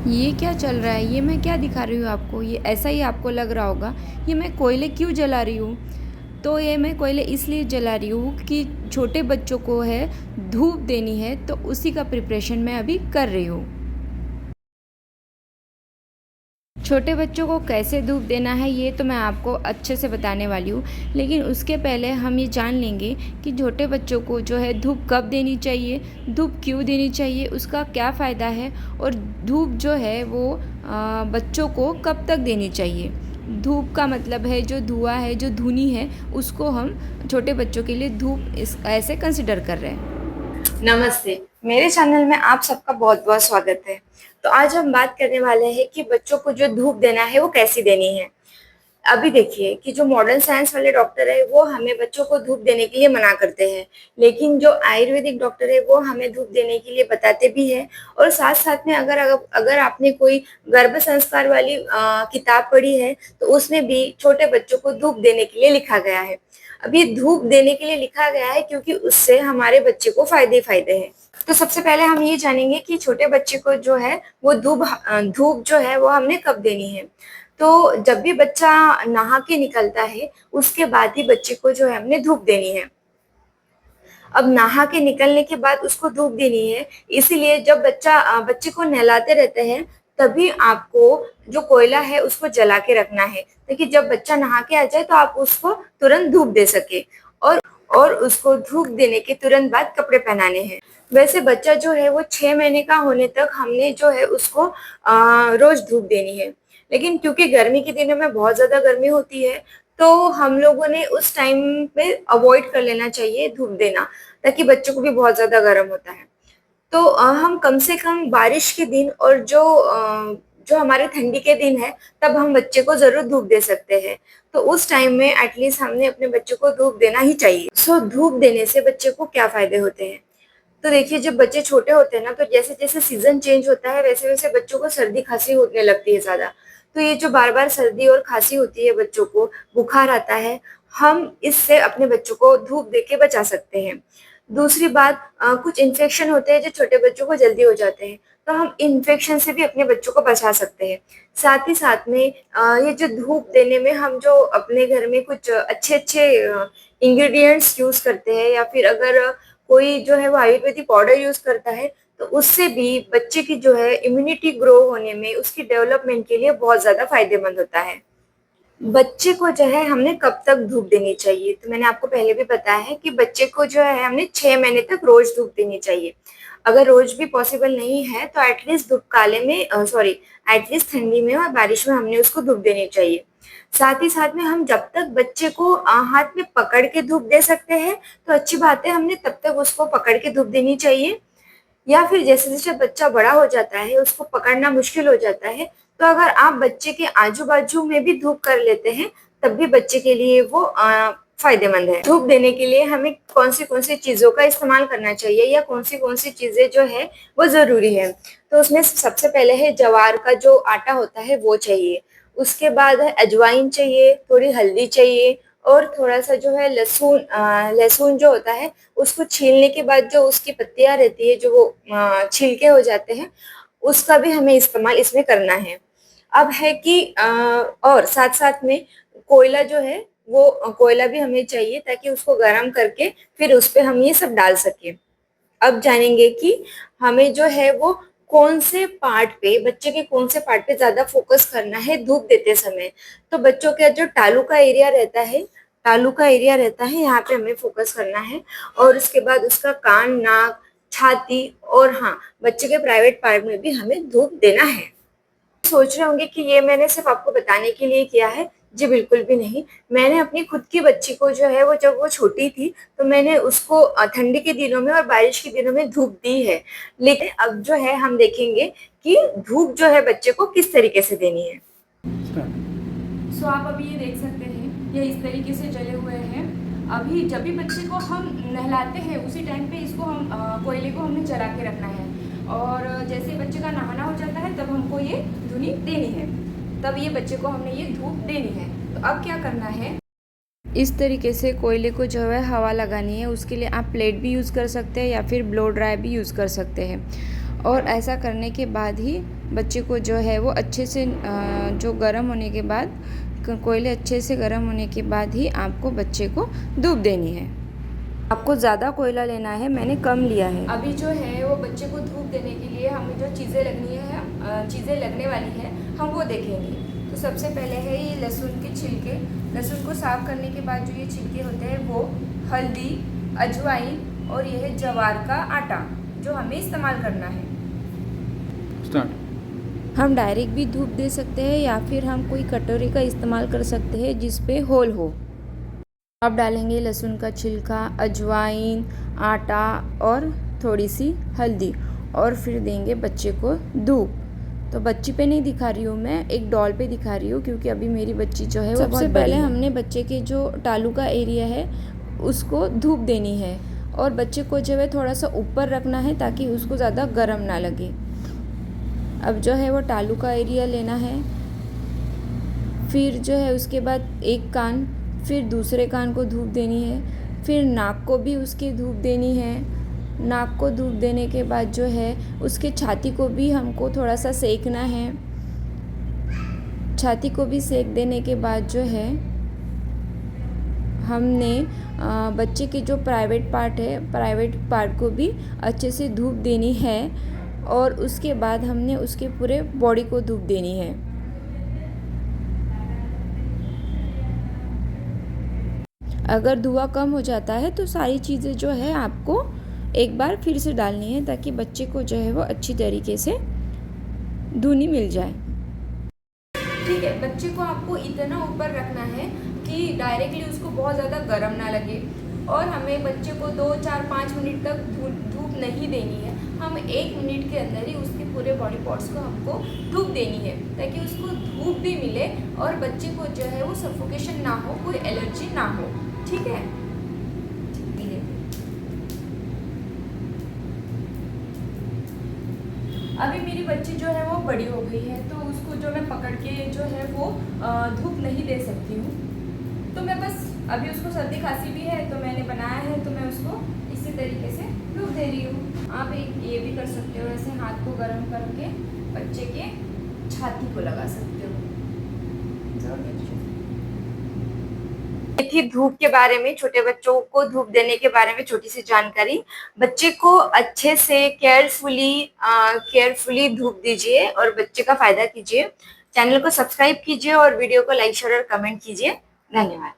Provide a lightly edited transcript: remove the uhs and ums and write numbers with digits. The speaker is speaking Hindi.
ये क्या चल रहा है? ये मैं क्या दिखा रही हूँ आपको? ये ऐसा ही आपको लग रहा होगा, ये मैं कोयले क्यों जला रही हूँ? तो ये मैं कोयले इसलिए जला रही हूँ कि छोटे बच्चों को है धूप देनी है, तो उसी का प्रिपरेशन मैं अभी कर रही हूँ। छोटे बच्चों को कैसे धूप देना है ये तो मैं आपको अच्छे से बताने वाली हूँ, लेकिन उसके पहले हम ये जान लेंगे कि छोटे बच्चों को जो है धूप कब देनी चाहिए, धूप क्यों देनी चाहिए, उसका क्या फ़ायदा है, और धूप जो है वो बच्चों को कब तक देनी चाहिए। धूप का मतलब है जो धुआं है, जो धुनी है, उसको हम छोटे बच्चों के लिए धूप इस ऐसे कंसिडर कर रहे हैं। नमस्ते। मेरे चैनल में आप सबका बहुत बहुत स्वागत है। तो आज हम बात करने वाले हैं कि बच्चों को जो धूप देना है वो कैसी देनी है। अभी देखिए कि जो मॉडर्न साइंस वाले डॉक्टर है वो हमें बच्चों को धूप देने के लिए मना करते हैं, लेकिन जो आयुर्वेदिक डॉक्टर है वो हमें धूप देने के लिए बताते भी है। और साथ साथ में अगर अगर अगर आपने कोई गर्भ संस्कार वाली किताब पढ़ी है तो उसमें भी छोटे बच्चों को धूप देने के लिए लिखा गया है। अब ये धूप देने के लिए लिखा गया है क्योंकि उससे हमारे बच्चे को फायदे ही फायदे हैं। तो सबसे पहले हम ये जानेंगे कि छोटे बच्चे को जो है वो धूप जो है वो हमने कब देनी है। तो जब भी बच्चा नहा के निकलता है उसके बाद ही बच्चे को जो है हमने धूप देनी है। अब नहा के निकलने के बाद उसको धूप देनी है, इसीलिए जब बच्चे को नहलाते रहते हैं तभी आपको जो कोयला है उसको जला के रखना है, ताकि जब बच्चा नहा के आ जाए तो आप उसको तुरंत धूप दे सके। और उसको धूप देने के तुरंत बाद कपड़े पहनाने हैं। वैसे बच्चा जो है वो 6 महीने का होने तक हमने जो है उसको रोज धूप देनी है, लेकिन क्योंकि गर्मी के दिनों में बहुत ज्यादा गर्मी होती है तो हम लोगों ने उस टाइम पे अवॉइड कर लेना चाहिए धूप देना, ताकि बच्चों को भी बहुत ज्यादा गर्म होता है। तो हम कम से कम बारिश के दिन और जो हमारे ठंडी के दिन है तब हम बच्चे को जरूर धूप दे सकते हैं। तो उस टाइम में एटलीस्ट हमने अपने बच्चे को धूप देना ही चाहिए। धूप देने से बच्चे को क्या फायदे होते हैं? तो देखिए, जब बच्चे छोटे होते हैं ना तो जैसे जैसे सीजन चेंज होता है वैसे वैसे बच्चों को सर्दी खांसी होने लगती है ज्यादा। तो ये जो बार बार सर्दी और खांसी होती है, बच्चों को बुखार आता है, हम इससे अपने बच्चों को धूप दे के बचा सकते हैं। दूसरी बात, कुछ इन्फेक्शन होते हैं जो छोटे बच्चों को जल्दी हो जाते हैं, तो हम इन्फेक्शन से भी अपने बच्चों को बचा सकते हैं। साथ ही साथ में ये जो धूप देने में हम जो अपने घर में कुछ अच्छे अच्छे इंग्रेडिएंट्स यूज करते हैं, या फिर अगर कोई जो है वो आयुर्वेदिक पाउडर यूज करता है, तो उससे भी बच्चे की जो है इम्यूनिटी ग्रो होने में, उसकी डेवलपमेंट के लिए बहुत ज्यादा फायदेमंद होता है। बच्चे को जो है हमने कब तक धूप देनी चाहिए? तो मैंने आपको पहले भी बताया है कि बच्चे को जो है हमने 6 महीने तक रोज धूप देनी चाहिए। अगर रोज भी पॉसिबल नहीं है तो एटलीस्ट धूप काले में सॉरी एटलीस्ट ठंडी में और बारिश में हमने उसको धूप देनी चाहिए। साथ ही साथ में हम जब तक बच्चे को हाथ में पकड़ के धूप दे सकते हैं तो अच्छी बात है, हमने तब तक उसको पकड़ के धूप देनी चाहिए। या फिर जैसे जैसे बच्चा बड़ा हो जाता है, उसको पकड़ना मुश्किल हो जाता है, तो अगर आप बच्चे के आजू बाजू में भी धूप कर लेते हैं तब भी बच्चे के लिए वो फायदेमंद है। धूप देने के लिए हमें कौन सी चीजों का इस्तेमाल करना चाहिए, या कौन सी चीजें जो है वो जरूरी है? तो उसमें सबसे पहले है जवार का जो आटा होता है वो चाहिए। उसके बाद है अजवाइन चाहिए, थोड़ी हल्दी चाहिए, और थोड़ा सा जो है लहसुन। लहसुन जो होता है उसको छीलने के बाद जो उसकी पत्तियां रहती है, जो वो छिलके हो जाते हैं, उसका भी हमें इस्तेमाल इसमें करना है। अब है कि और साथ साथ में कोयला जो है वो कोयला भी हमें चाहिए, ताकि उसको गर्म करके फिर उस पे हम ये सब डाल सके। अब जानेंगे कि हमें जो है वो कौन से पार्ट पे, बच्चे के कौन से पार्ट पे ज्यादा फोकस करना है धूप देते समय। तो बच्चों का जो टालू का एरिया रहता है, यहाँ पे हमें फोकस करना है। और उसके बाद उसका कान, नाक, छाती, और हाँ, बच्चे के प्राइवेट पार्ट में भी हमें धूप देना है। सोच रहे होंगे कि ये मैंने सिर्फ आपको बताने के लिए किया है। जी बिल्कुल भी नहीं। मैंने अपनी खुद की बच्ची को जो है वो, जब वो छोटी थी तो मैंने उसको ठंडी के दिनों में और बारिश के दिनों में धूप दी है। लेकिन अब जो है हम देखेंगे कि धूप जो है बच्चे को किस तरीके से देनी है। आप अभी ये देख सकते हैं, ये इस तरीके से जले हुए हैं। अभी जब भी बच्चे को हम नहलाते हैं उसी टाइम पे इसको हम कोयले को हमने जला के रखना है, और जैसे बच्चे का नहाना हो जाता है तब हमको ये धुनी देनी है, तब ये बच्चे को हमने ये धूप देनी है। तो अब क्या करना है, इस तरीके से कोयले को जो है हवा लगानी है। उसके लिए आप प्लेट भी यूज़ कर सकते हैं या फिर ब्लो ड्राई भी यूज़ कर सकते हैं। और ऐसा करने के बाद ही बच्चे को जो है वो अच्छे से जो गर्म होने के बाद कोयले अच्छे से गर्म होने के बाद ही आपको बच्चे को धूप देनी है। आपको ज़्यादा कोयला लेना है, मैंने कम लिया है। अभी जो है वो बच्चे को धूप देने के लिए हमें जो चीज़ें लगने वाली है हम वो देखेंगे। तो सबसे पहले है ये लहसुन के छिलके। लहसुन को साफ़ करने के बाद जो ये छिलके होते हैं वो हल्दी, अजवाइन और यह है ज्वार का आटा जो हमें इस्तेमाल करना है। हम डायरेक्ट भी धूप दे सकते हैं या फिर हम कोई कटोरी का इस्तेमाल कर सकते हैं जिस पे होल हो। अब डालेंगे लहसुन का छिलका, अजवाइन, आटा और थोड़ी सी हल्दी और फिर देंगे बच्चे को धूप। तो बच्ची पे नहीं दिखा रही हूँ मैं, एक डॉल पे दिखा रही हूँ क्योंकि अभी मेरी बच्ची जो है वो सबसे पहले हमने बच्चे के जो टालू का एरिया है उसको धूप देनी है और बच्चे को जो है थोड़ा सा ऊपर रखना है ताकि उसको ज़्यादा गर्म ना लगे। अब जो है वो टालू का एरिया लेना है, फिर जो है उसके बाद एक कान, फिर दूसरे कान को धूप देनी है, फिर नाक को भी उसकी धूप देनी है। नाक को धूप देने के बाद जो है उसके छाती को भी हमको थोड़ा सा सेकना है। छाती को भी सेक देने के बाद जो है हमने बच्चे के जो प्राइवेट पार्ट को भी अच्छे से धूप देनी है और उसके बाद हमने उसके पूरे बॉडी को धूप देनी है। अगर धुआं कम हो जाता है तो सारी चीज़ें जो है आपको एक बार फिर से डालनी है ताकि बच्चे को जो है वो अच्छी तरीके से धुनी मिल जाए। ठीक है, बच्चे को आपको इतना ऊपर रखना है कि डायरेक्टली उसको बहुत ज़्यादा गर्म ना लगे और हमें बच्चे को 2, 4, 5 मिनट तक धूप नहीं देनी है। हम 1 मिनट के अंदर ही उसके पूरे बॉडी पार्ट्स को हमको धूप देनी है ताकि उसको धूप भी मिले और बच्चे को जो है वो सफोकेशन ना हो, कोई एलर्जी ना हो। ठीक है, अभी मेरी बच्ची जो है वो बड़ी हो गई है तो उसको जो मैं पकड़ के जो है वो धूप नहीं दे सकती हूँ। तो मैं बस अभी उसको सर्दी खांसी भी है तो मैंने बनाया है तो मैं उसको इसी तरीके से धूप दे रही हूँ। आप ये भी कर सकते हो, ऐसे हाथ को गर्म करके बच्चे के छाती को लगा सकते हो। थी धूप के बारे में, छोटे बच्चों को धूप देने के बारे में छोटी सी जानकारी। बच्चे को अच्छे से केयरफुली धूप दीजिए और बच्चे का फायदा कीजिए। चैनल को सब्सक्राइब कीजिए और वीडियो को लाइक, शेयर और कमेंट कीजिए। धन्यवाद।